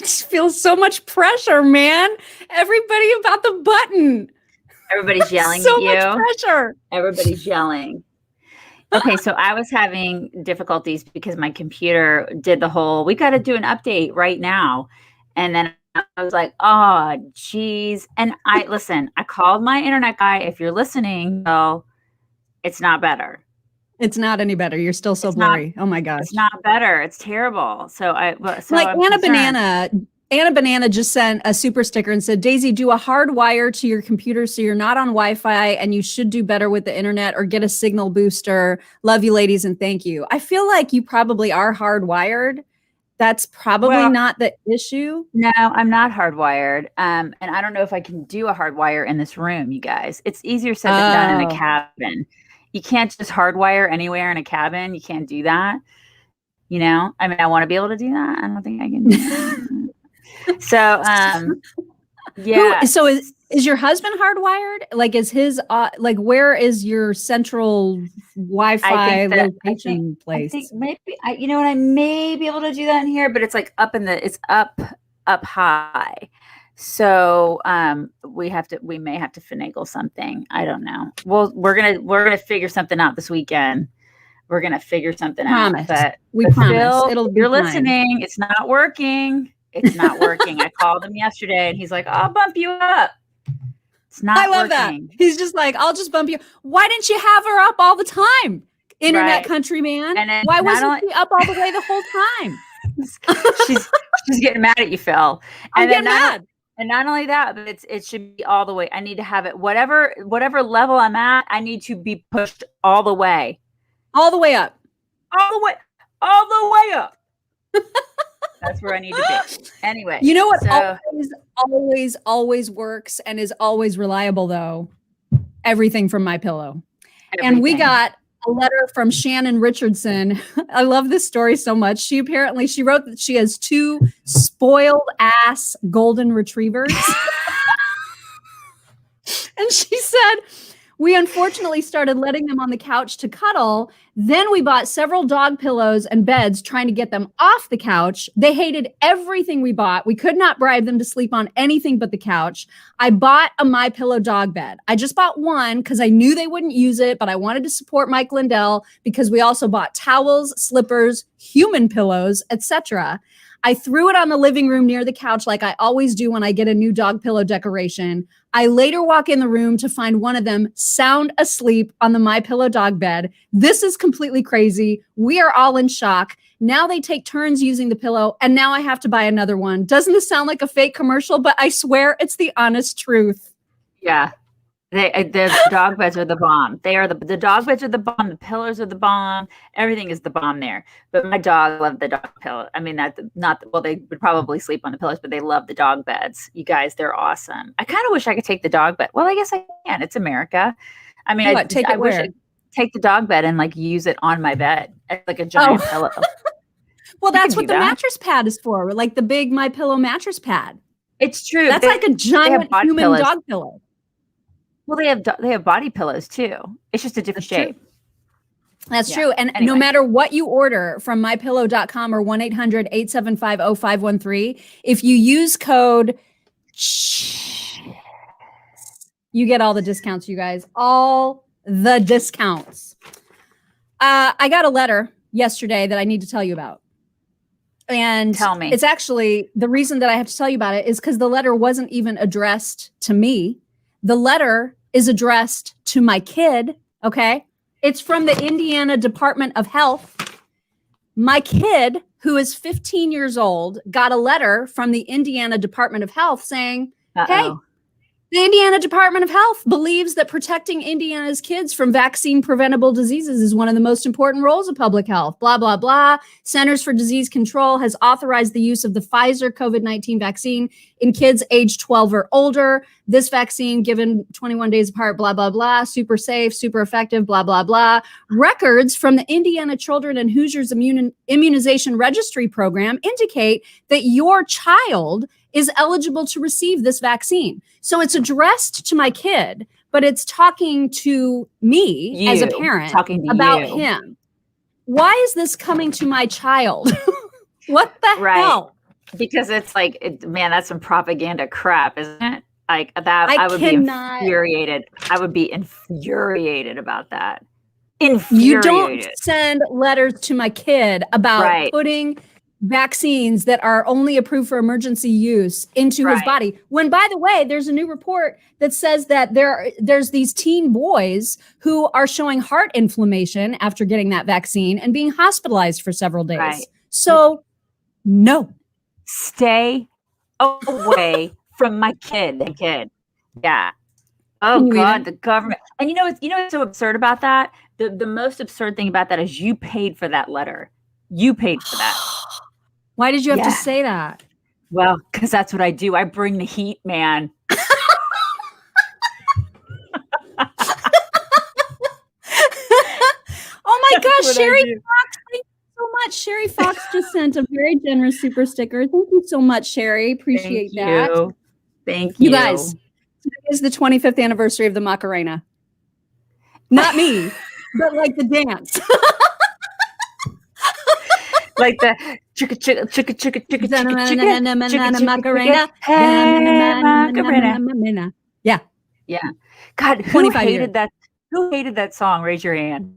feels so much pressure, man. Everybody about the button. Everybody's yelling so at you. So much pressure. Everybody's yelling. Okay, so I was having difficulties because my computer did the whole, we got to do an update right now. And then I was like, oh, geez. And I called my internet guy. If you're listening, so it's not better. It's not any better. You're still so blurry. Oh my gosh. It's not better. It's terrible. So Anna Banana just sent a super sticker and said, Daisy, do a hard wire to your computer so you're not on Wi-Fi, and you should do better with the internet, or get a signal booster. Love you, ladies, and thank you. I feel like you probably are hardwired. That's probably not the issue. No, I'm not hardwired. And I don't know if I can do a hardwire in this room, you guys. It's easier said than done in a cabin. You can't just hardwire anywhere in a cabin. You can't do that. You know, I mean, I want to be able to do that. I don't think I can do that. So, yeah. So is your husband hardwired? Like, is his, where is your central Wi-Fi location place? I think maybe, you know what, I may be able to do that in here, but it's like it's up high. So, we may have to finagle something. I don't know. Well, we're going to figure something out this weekend. We're going to figure something out. But we promise. Phil, you're listening. It's not working. It's not working. I called him yesterday and he's like, I'll bump you up. It's not working. I love that. He's just like, I'll just bump you. Why didn't you have her up all the time? Internet country man. And why wasn't she up all the way the whole time? she's getting mad at you, Phil. I'm getting mad. And not only that, but it should be all the way. I need to have it, whatever level I'm at, I need to be pushed all the way. All the way up. All the way up. That's where I need to be. Anyway. You know what always works and is always reliable, though? Everything from MyPillow. And we got a letter from Shannon Richardson. I love this story so much. She wrote that she has 2 spoiled ass golden retrievers. And she said, we unfortunately started letting them on the couch to cuddle. Then we bought several dog pillows and beds trying to get them off the couch. They hated everything we bought. We could not bribe them to sleep on anything but the couch. I bought a MyPillow dog bed. I just bought one because I knew they wouldn't use it, but I wanted to support Mike Lindell because we also bought towels, slippers, human pillows, etc. I threw it on the living room near the couch like I always do when I get a new dog pillow decoration. I later walk in the room to find one of them sound asleep on the MyPillow dog bed. This is completely crazy. We are all in shock. Now they take turns using the pillow, and now I have to buy another one. Doesn't this sound like a fake commercial? But I swear it's the honest truth. Yeah. The dog beds are the bomb. They are the dog beds are the bomb. The pillows are the bomb. Everything is the bomb there. But my dog loved the dog pillow. I mean, they would probably sleep on the pillows, but they love the dog beds. You guys, they're awesome. I kind of wish I could take the dog bed. Well, I guess I can. It's America. I mean, I wish I could take the dog bed and use it on my bed as like a giant pillow. Well, that's what the mattress pad is for. Like the big MyPillow mattress pad. It's true. That's like a giant human dog pillow. Well, they have body pillows too. It's just a different shape. That's true. And no matter what you order from mypillow.com or 1-800-875-0513, if you use code, you get all the discounts, you guys. All the discounts. I got a letter yesterday that I need to tell you about. And tell me. It's actually, the reason that I have to tell you about it is because the letter wasn't even addressed to me. The letter is addressed to my kid, okay? It's from the Indiana Department of Health. My kid, who is 15 years old, got a letter from the Indiana Department of Health saying, hey, the Indiana Department of Health believes that protecting Indiana's kids from vaccine preventable diseases is one of the most important roles of public health, blah, blah, blah. Centers for Disease Control has authorized the use of the Pfizer COVID-19 vaccine in kids age 12 or older. This vaccine given 21 days apart, blah, blah, blah, super safe, super effective, blah, blah, blah. Records from the Indiana Children and Hoosiers Immunization Registry Program indicate that your child is eligible to receive this vaccine. So it's addressed to my kid, but it's talking to me as a parent about him. Why is this coming to my child? What the hell? Because it's like, man, that's some propaganda crap, isn't it? Like that, I would be infuriated. I would be infuriated about that. Infuriated. You don't send letters to my kid about putting vaccines that are only approved for emergency use into his body. When, by the way, there's a new report that says that there's these teen boys who are showing heart inflammation after getting that vaccine and being hospitalized for several days. So, no. Stay away from my kid. Yeah. Oh God, the government. And you know what's so absurd about that? The most absurd thing about that is you paid for that letter. You paid for that. Why did you have to say that? Well, because that's what I do. I bring the heat, man. Oh my gosh, Sherry Fox, thank you so much. Sherry Fox just sent a very generous super sticker. Thank you so much, Sherry. Appreciate that. Thank you. You guys, today is the 25th anniversary of the Macarena. Not me, but like the dance. Like the chicka Macarena. Yeah. Yeah. God, who hated that? Who hated that song? Raise your hand.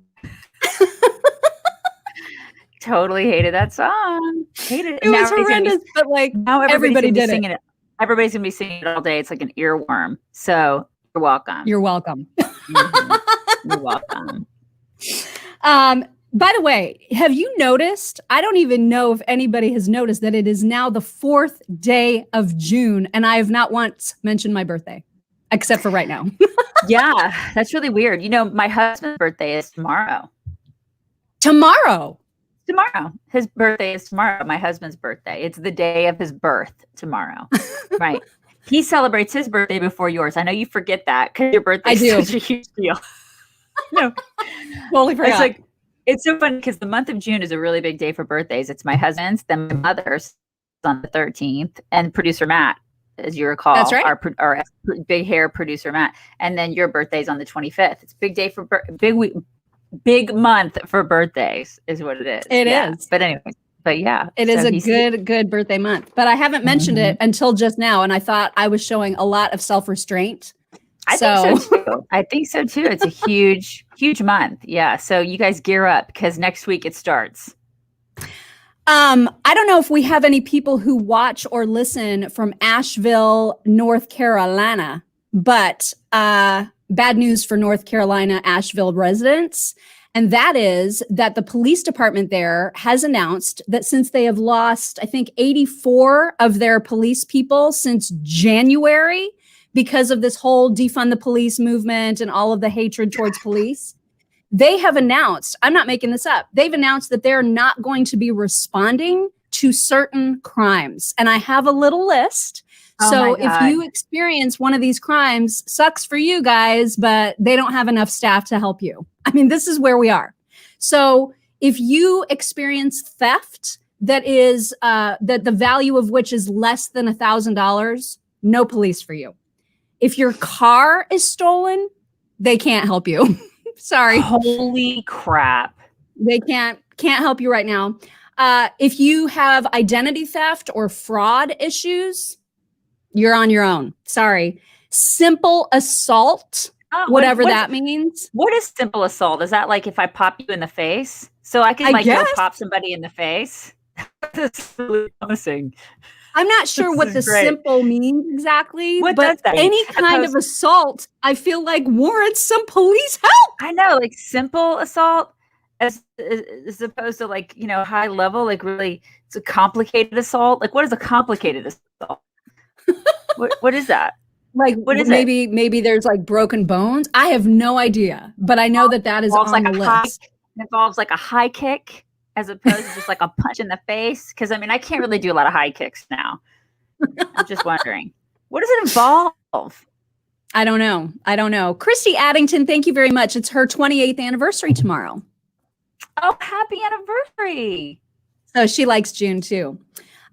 Totally hated that song. Hated it. It was horrendous, but like now everybody did it. Everybody's gonna be singing it all day. It's like an earworm. So you're welcome. You're welcome. You're welcome. By the way, have you noticed? I don't even know if anybody has noticed that it is now the 4th day of June, and I have not once mentioned my birthday, except for right now. Yeah, that's really weird. You know, my husband's birthday is tomorrow. Tomorrow. His birthday is tomorrow. My husband's birthday. It's the day of his birth tomorrow. Right. He celebrates his birthday before yours. I know you forget that because your birthday is such a huge deal. No. Totally forgot. It's so funny because the month of June is a really big day for birthdays. It's my husband's, then my mother's on the 13th, and producer Matt, as you recall. That's right. Our big hair producer Matt. And then your birthday's on the 25th. It's a big day for big month for birthdays is what it is. It is. But anyway, it is a good birthday month. But I haven't mentioned it until just now, and I thought I was showing a lot of self-restraint. I think so too. It's a huge month. Yeah. So you guys gear up because next week it starts. I don't know if we have any people who watch or listen from Asheville, North Carolina, but bad news for North Carolina Asheville residents. And that is that the police department there has announced that since they have lost, I think, 84 of their police people since January, because of this whole defund the police movement and all of the hatred towards police, they have announced, I'm not making this up, they've announced that they're not going to be responding to certain crimes. And I have a little list. So if you experience one of these crimes, sucks for you guys, but they don't have enough staff to help you. I mean, this is where we are. So if you experience theft that is that the value of which is less than $1,000, no police for you. If your car is stolen, they can't help you. Sorry. Holy crap. They can't help you right now. If you have identity theft or fraud issues, you're on your own. Sorry. Simple assault, whatever that means. What is simple assault? Is that like if I pop you in the face? So I can go pop somebody in the face? That's really promising. I'm not sure what the simple means exactly, but any kind of assault, I feel like warrants some police help. I know, like simple assault as opposed to like, high level, like really it's a complicated assault. Like what is a complicated assault? What is that? Like what is maybe there's like broken bones. I have no idea, but I know that is on the list. It involves like a high kick as opposed to just like a punch in the face. Because I mean, I can't really do a lot of high kicks now. I'm just wondering, what does it involve? I don't know. Christy Addington, thank you very much. It's her 28th anniversary tomorrow. Oh, happy anniversary. So she likes June too.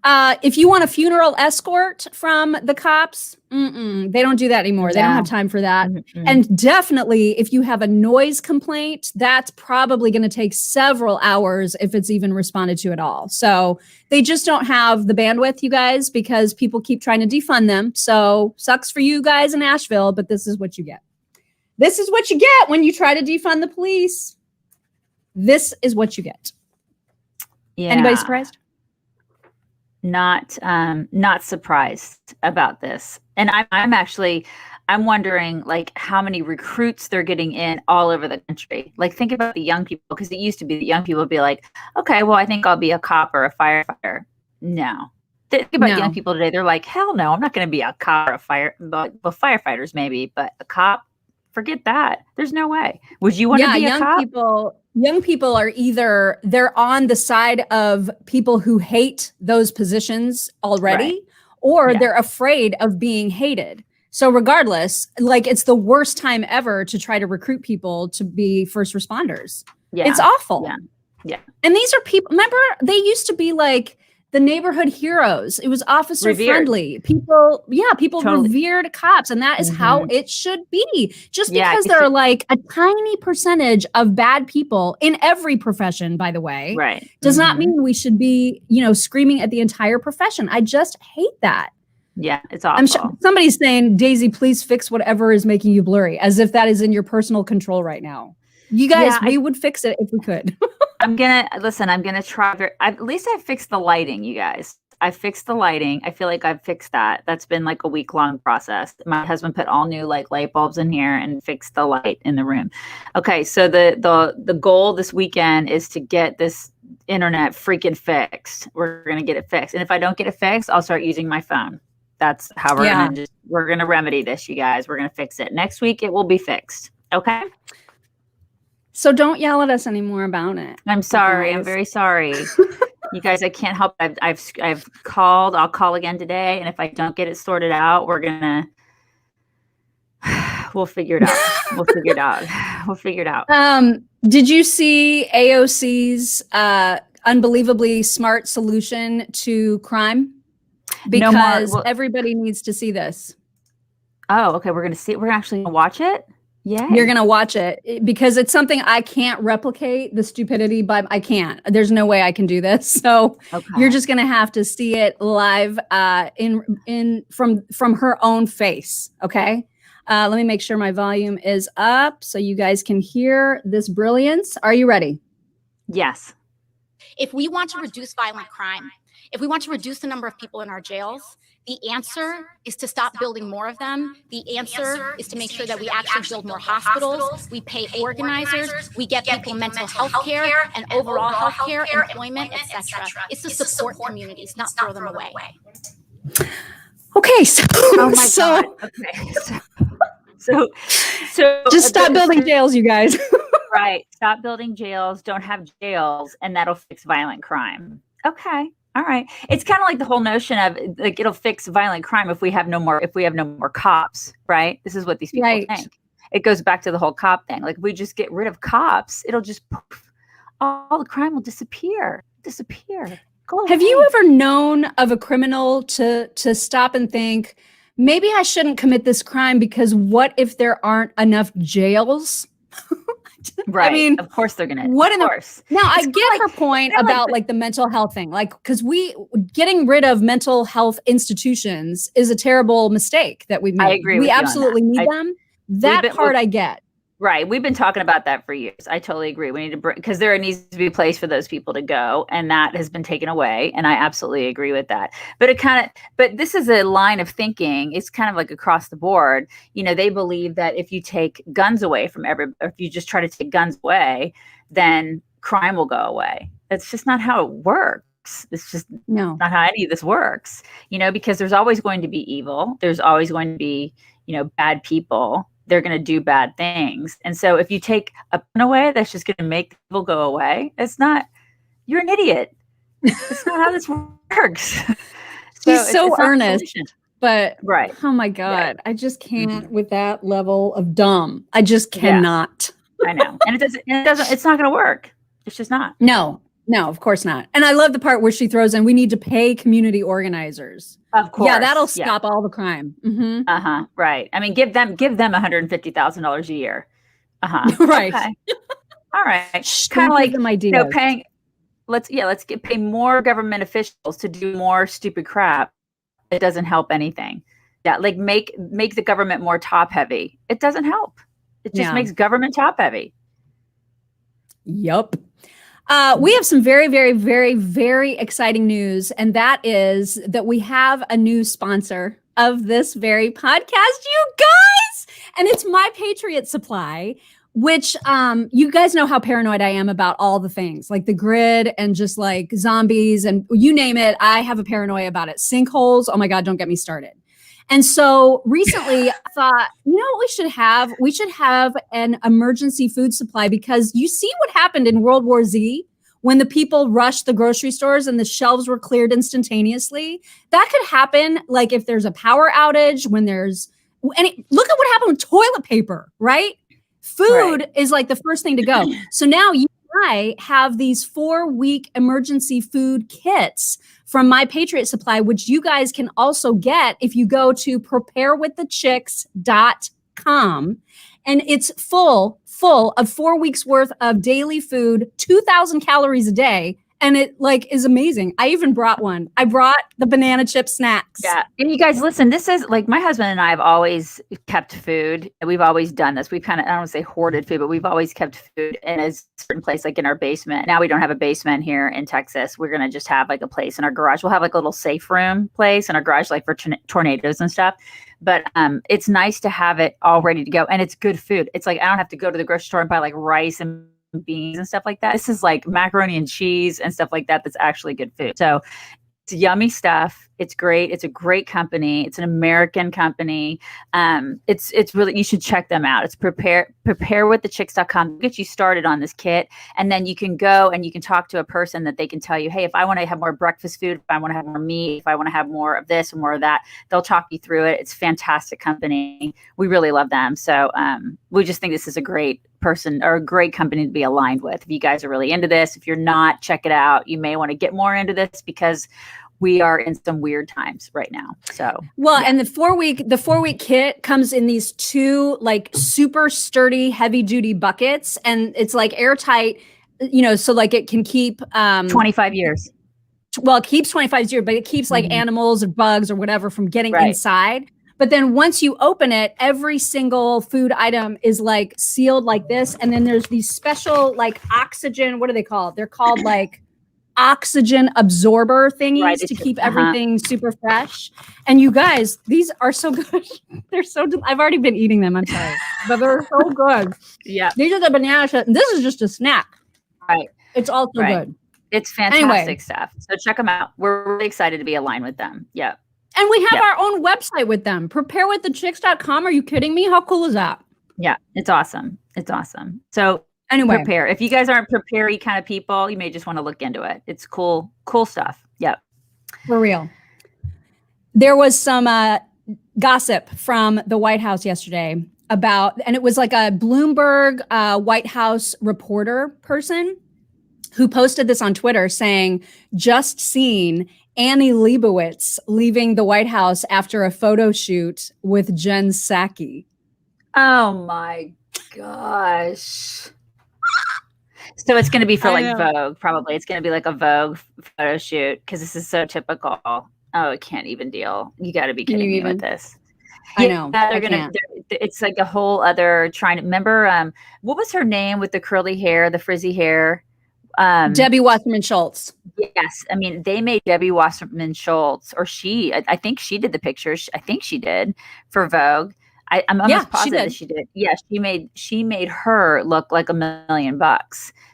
If you want a funeral escort from the cops, they don't do that anymore. They don't have time for that. And definitely, if you have a noise complaint, that's probably going to take several hours if it's even responded to at all. So they just don't have the bandwidth, you guys, because people keep trying to defund them. So sucks for you guys in Asheville, but this is what you get. This is what you get when you try to defund the police. This is what you get. Yeah. Anybody surprised? Not surprised about this. And I'm wondering like how many recruits they're getting in all over the country. Like think about the young people, because it used to be the young people would be like, okay, well, I think I'll be a cop or a firefighter. No. Think about young people today. They're like, hell no, I'm not going to be a cop or a firefighters maybe, but a cop, forget that. There's no way. Would you want to be a cop? Young people are either they're on the side of people who hate those positions already, or they're afraid of being hated. So regardless, like it's the worst time ever to try to recruit people to be first responders. Yeah. It's awful. Yeah. And these are people, remember, they used to be like the neighborhood heroes. It was officer friendly. People revered cops, and that is how it should be. Just because there are like a tiny percentage of bad people in every profession, by the way, does not mean we should be, screaming at the entire profession. I just hate that. Yeah, it's awful. I'm sure somebody's saying, Daisy, please fix whatever is making you blurry, as if that is in your personal control right now. You guys, we would fix it if we could. I'm going to try. At least I fixed the lighting, you guys. I fixed the lighting. I feel like I've fixed that. That's been like a week-long process. My husband put all new like light bulbs in here and fixed the light in the room. Okay, so the goal this weekend is to get this internet freaking fixed. We're going to get it fixed. And if I don't get it fixed, I'll start using my phone. That's how we're going to remedy this, you guys. We're going to fix it. Next week, it will be fixed. Okay? So don't yell at us anymore about it. I'm sorry. I'm very sorry. You guys, I can't help. I've called. I'll call again today. And if I don't get it sorted out, we'll figure it out. We'll figure it out. Did you see AOC's unbelievably smart solution to crime? Because everybody needs to see this. Oh, okay. We're going to see it. We're actually going to watch it. Yeah, you're going to watch it because it's something I can't replicate the stupidity, but I can't. There's no way I can do this. So you're just going to have to see it live from her own face. Okay. Let me make sure my volume is up so you guys can hear this brilliance. Are you ready? Yes. If we want to reduce violent crime, if we want to reduce the number of people in our jails, the answer is to stop building more of them. The answer is to make sure that we actually build more hospitals. We pay organizers. We get people mental health care and overall health care, employment, etc. It's to support communities, not throw them away. Okay. Oh my God. Okay. So just stop building jails, you guys. Right. Stop building jails. Don't have jails, and that'll fix violent crime. Okay. All right. It's kind of like the whole notion of like it'll fix violent crime if we have no more cops, right? This is what these people think. It goes back to the whole cop thing. Like if we just get rid of cops, it'll just poof, all the crime will disappear. Have you ever known of a criminal to stop and think, maybe I shouldn't commit this crime because what if there aren't enough jails? Right. I mean, of course they're going to. What in the course? Now, I get her point about like the mental health thing. Like, because getting rid of mental health institutions is a terrible mistake that we've made. I agree. We absolutely need them. That part I get. Right. We've been talking about that for years. I totally agree. We need to because there needs to be a place for those people to go, and that has been taken away. And I absolutely agree with that. But this is a line of thinking. It's kind of like across the board. They believe that if you take guns away from or if you just try to take guns away, then crime will go away. That's just not how it works. It's just not how any of this works, because there's always going to be evil. There's always going to be, bad people. They're going to do bad things. And so if you take a gun away, that's just going to make people go away. You're an idiot. It's not how this works. She's so earnest, but oh my God, I just can't with that level of dumb. I just cannot. I know. And it's not going to work. It's just not. No. No, of course not. And I love the part where she throws in, we need to pay community organizers. Of course. Yeah, that'll stop all the crime. Mm-hmm. Right. I mean, give them $150,000 a year. Right. Okay. All right. Kind of like, ideas. let's pay more government officials to do more stupid crap. It doesn't help anything. Yeah. Like make the government more top heavy. It doesn't help. It just makes government top heavy. Yup. We have some very, very, very, very exciting news. And that is that we have a new sponsor of this very podcast, you guys. And it's My Patriot Supply, which you guys know how paranoid I am about all the things like the grid and just like zombies and you name it. I have a paranoia about it. Sinkholes. Oh my God, don't get me started. And so recently I thought, you know what we should have? We should have an emergency food supply because you see what happened in World War Z when the people rushed the grocery stores and the shelves were cleared instantaneously. That could happen like if there's a power outage, when there's look at what happened with toilet paper, right? Food is like the first thing to go. So now you and I have these 4-week emergency food kits from My Patriot Supply, which you guys can also get if you go to preparewiththechicks.com. And it's full of 4 weeks worth of daily food, 2,000 calories a day. And it like is amazing. I even brought one. I brought the banana chip snacks. Yeah. And you guys, listen, this is like my husband and I have always kept food. We've always done this. We've kind of, I don't want to say hoarded food, but we've always kept food in a certain place, like in our basement. Now we don't have a basement here in Texas. We're going to just have like a place in our garage. We'll have like a little safe room place in our garage, like for tornadoes and stuff. But it's nice to have it all ready to go. And it's good food. It's like, I don't have to go to the grocery store and buy like rice and beans and stuff like that. This is like macaroni and cheese and stuff like that. That's actually good food. So it's yummy stuff. It's great. It's a great company. It's an American company. It's really, you should check them out. It's preparewiththechicks.com. Get you started on this kit. And then you can go and you can talk to a person that they can tell you, hey, if I want to have more breakfast food, if I want to have more meat, if I want to have more of this or more of that, they'll talk you through it. It's a fantastic company. We really love them. So we just think this is a great person or a great company to be aligned with. If you guys are really into this, if you're not, check it out. You may want to get more into this because we are in some weird times right now. So, well, and the 4-week kit comes in these 2 like super sturdy, heavy duty buckets. And it's like airtight, you know, so like it can keep 25 years. Well, it keeps 25 years, but it keeps like animals or bugs or whatever from getting inside. But then once you open it, every single food item is like sealed like this. And then there's these special like oxygen, what are they called? They're called like oxygen absorber thingies to keep everything super fresh. And you guys, these are so good. They're so, I've already been eating them. I'm sorry, but they're so good. Yeah. These are the banana chips. This is just a snack. Right. It's also good. It's fantastic stuff. So check them out. We're really excited to be aligned with them. Yeah. And we have our own website with them. Preparewiththechicks.com. Are you kidding me? How cool is that? Yeah. It's awesome. It's awesome. So anyway, prepare. If you guys aren't prepare-y kind of people, you may just want to look into it. It's cool stuff. Yep. For real. There was some gossip from the White House yesterday about, and it was like a Bloomberg White House reporter person who posted this on Twitter saying, just seen Annie Leibovitz leaving the White House after a photo shoot with Jen Psaki. Oh my gosh. So it's going to be for like Vogue, probably. It's going to be like a Vogue photo shoot because this is so typical. Oh, I can't even deal. You got to be kidding me with this. I know. They're gonna. It's like a whole other trying to remember. What was her name with the curly hair, the frizzy hair? Debbie Wasserman Schultz. Yes, I mean they made Debbie Wasserman Schultz, or she. I think she did the pictures. I think she did for Vogue. I'm almost positive that she did. Yeah, she made her look like $1 million.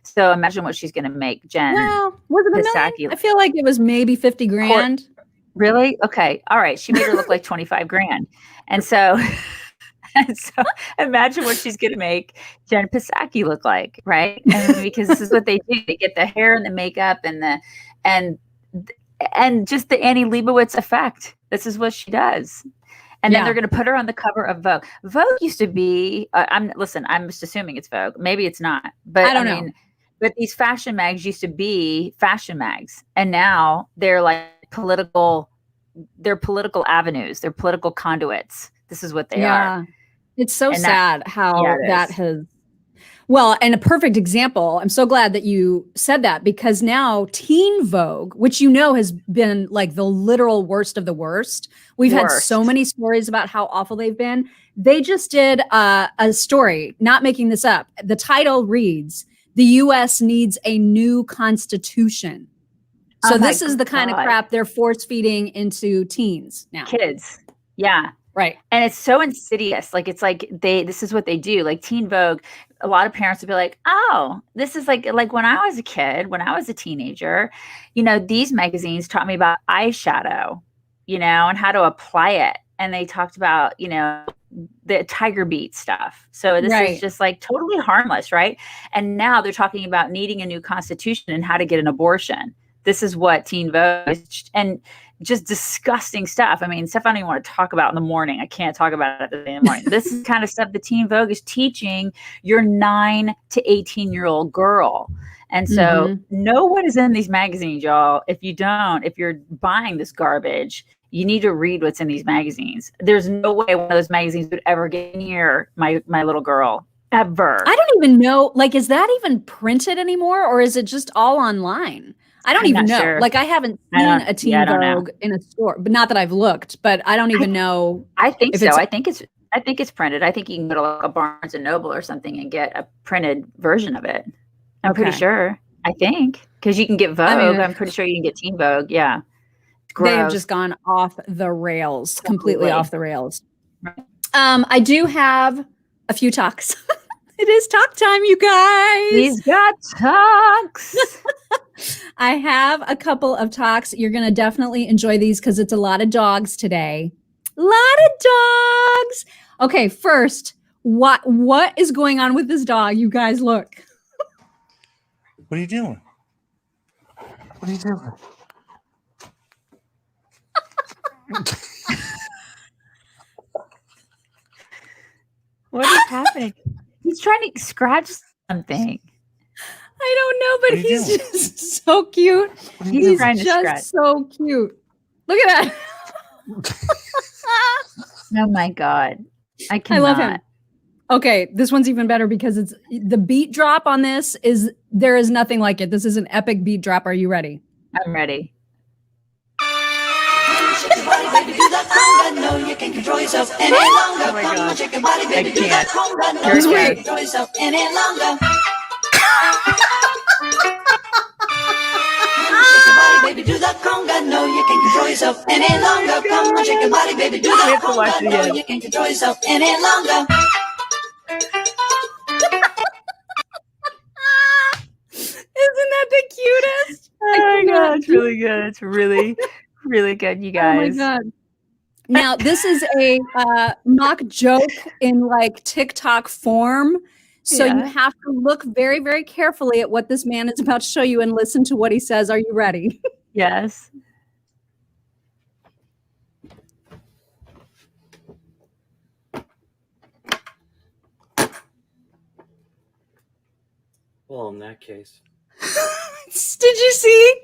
So imagine what she's going to make, Jen. Well, was it $1 million? I feel like it was maybe 50 grand. Really? Okay. All right. She made her look like 25 grand. And so imagine what she's going to make Jen Psaki look like, right? And because this is what they do. They get the hair and the makeup and just the Annie Leibovitz effect. This is what she does. And then they're going to put her on the cover of Vogue. Vogue used to be, I'm just assuming it's Vogue. Maybe it's not. But I don't know. But these fashion mags used to be fashion mags, and now they're like political. They're political avenues. They're political conduits. This is what they are. It's so And sad how it that is. has. Well, and a perfect example. I'm so glad that you said that, because now Teen Vogue, which has been like the literal worst of the worst. We've had so many stories about how awful they've been. They just did a story, not making this up. The title reads, "The U.S. needs a new constitution." So this is the kind of crap they're force feeding into teens now. Kids. Yeah. Right. And it's so insidious. Like, it's like this is what they do. Like Teen Vogue, a lot of parents would be like, oh, this is like when I was a kid, when I was a teenager, these magazines taught me about eyeshadow, and how to apply it. And they talked about, the tiger beat stuff. So this is just like totally harmless, right? And now they're talking about needing a new constitution and how to get an abortion. This is what Teen Vogue is, and just disgusting stuff. I mean, stuff I don't even want to talk about in the morning. I can't talk about it in the morning. This is kind of stuff the Teen Vogue is teaching your 9 to 18-year-old girl. And so know what is in these magazines, y'all. If you're buying this garbage, you need to read what's in these magazines. There's no way one of those magazines would ever get near my little girl, ever. I don't even know, like, is that even printed anymore, or is it just all online? I don't even know. Sure. Like, I haven't seen a Teen Vogue in a store, but not that I've looked, but I don't even know. I think so. I think it's printed. I think you can go to like a Barnes and Noble or something and get a printed version of it. I'm pretty sure. I think, because you can get Vogue. I'm pretty sure you can get Teen Vogue. Yeah. They have just gone off the rails, completely off the rails. Right. I do have a few talks. It is talk time, you guys. He's got talks. I have a couple of talks. You're going to definitely enjoy these because it's a lot of dogs today. A lot of dogs. Okay, first, what is going on with this dog? You guys, look. What are you doing? What are you doing? What is happening? He's trying to scratch something. I don't know, but he's just so cute. He's trying to scratch. So cute. Look at that. Oh my God. I love him. Okay, this one's even better because it's the beat drop on this there is nothing like it. This is an epic beat drop. Are you ready? I'm ready. Shake your body, baby, do that conga. No, you can't control yourself any longer. Come on, shake your body, baby, do that conga. No, you can't control yourself any longer. Shake your body, baby, do that conga. No, you can't control yourself any longer. Come on, shake your body, baby, do that conga. No, you can't control yourself any longer. Isn't that the cutest? Oh my God, it's really good. It's really, really good, you guys. Oh my God. Now, this is a mock joke in like TikTok form. So you have to look very, very carefully at what this man is about to show you and listen to what he says. Are you ready? Yes. Well, in that case. Did you see?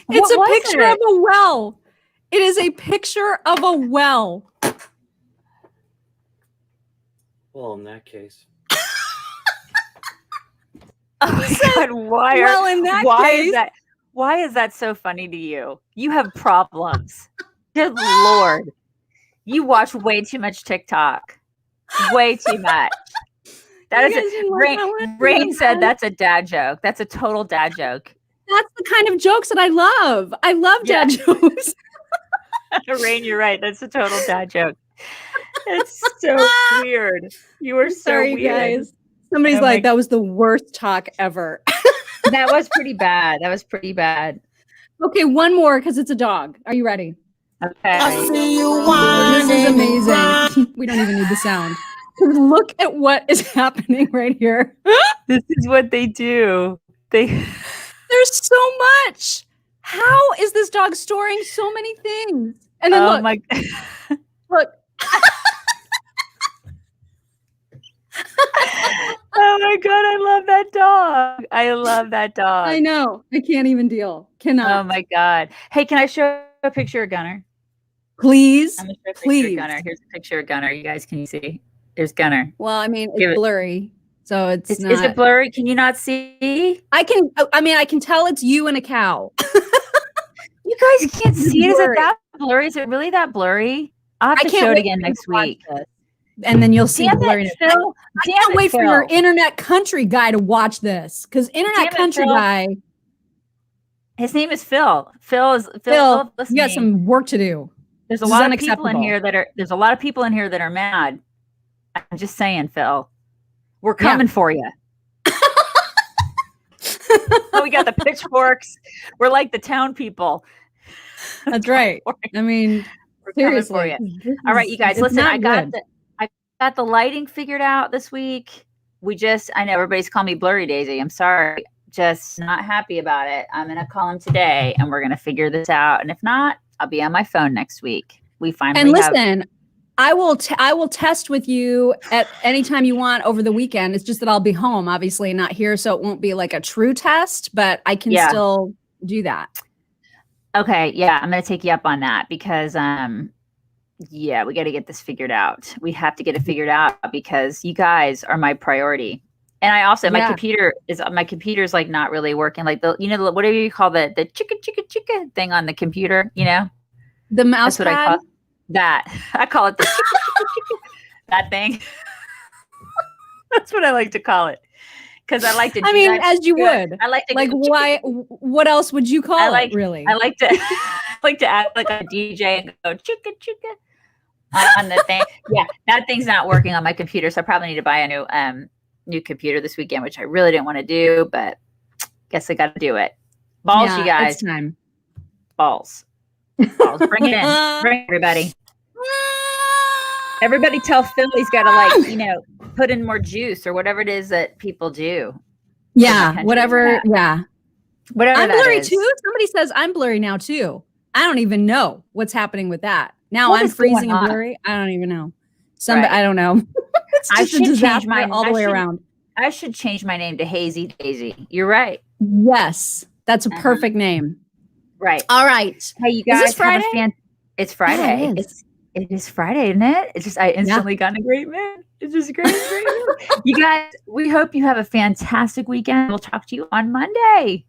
It's a picture of a well. It is a picture of a well. Well, in that case. Oh my God, why is that so funny to you? You have problems. Good Lord. You watch way too much TikTok. Way too much. That is Rain said that's a dad joke. That's a total dad joke. That's the kind of jokes that I love. I love dad jokes. Rain, you're right. That's a total dad joke. It's so weird. You are so weird. Guys. Somebody's like, that was the worst talk ever. That was pretty bad. Okay, one more because it's a dog. Are you ready? Okay. This is amazing. We don't even need the sound. Look at what is happening right here. This is what they do. There's so much. How is this dog storing so many things? And then look. Oh my God, I love that dog. I love that dog. I know. I can't even deal. Cannot. Oh my God. Hey, can I show a picture of Gunner? Please. I'm gonna show a picture Please. of Gunner. Here's a picture of Gunner. You guys can see. There's Gunner. Well, I mean, Give it's it- blurry. So it's Is not. it blurry? Can you not see? I can tell it's you and a cow. You guys can't see it. Is it blurry. that blurry? Is it really that blurry? I'll have to show it wait again for you next to watch week. this. And then you'll see Damn the it, blurriness. Phil. I can't wait for your internet country guy to watch this because internet Damn it, country Phil. guy, His name is Phil. Phil, Phil, you listening. got some work to do. There's a This is lot of people in unacceptable. here that are. There's a lot of people in here that are mad. I'm just saying, Phil. We're coming for you. We got the pitchforks. We're like the town people. That's right. I mean, We're coming for seriously. you. All right, you guys, It's listen. not I got good. the lighting figured out this week. I know everybody's calling me Blurry Daisy. I'm sorry. Just not happy about it. I'm gonna call him today, and we're gonna figure this out. And if not, I'll be on my phone next week. We finally And have. listen, I will test with you at any time you want over the weekend. It's just that I'll be home, obviously, not here, so it won't be like a true test, but I can Yeah. still do that. Okay, yeah, I'm gonna take you up on that because yeah, we got to get this figured out. We have to get it figured out because you guys are my priority. And I also my Yeah. computer's like not really working. Like whatever you call the chicka thing on the computer, The mouse that's what I pad. call that. I call it the chicka, that thing. That's what I like to call it because I like to. I do mean, that. as you would. I like to Like, go, why? What else would you call like- it, really? I like to like to act like a DJ and go chicka on the thing. Yeah, that thing's not working on my computer, so I probably need to buy a new computer this weekend, which I really didn't want to do, but guess I got to do it. Balls, Yeah, you guys. It's time. Balls. Bring it in. Bring it, everybody. Everybody tell Phil he's got to put in more juice or whatever it is that people do. Yeah, country, whatever. Yeah. Whatever I'm that blurry is. too. Somebody says I'm blurry now too. I don't even know what's happening with that. Now What I'm is going freezing and on? blurry. I don't even know. Somebody, Right. I don't know. It's I just a should change disaster mine. all the way around. I should change my name to Hazy Daisy. You're right. Yes, that's a perfect name. Right. All right. Hey, you Is guys this Friday? It's Friday. Yeah, it is. It is Friday, isn't it? It's just I instantly got in a great mood. It's just great mood. You guys, we hope you have a fantastic weekend. We'll talk to you on Monday.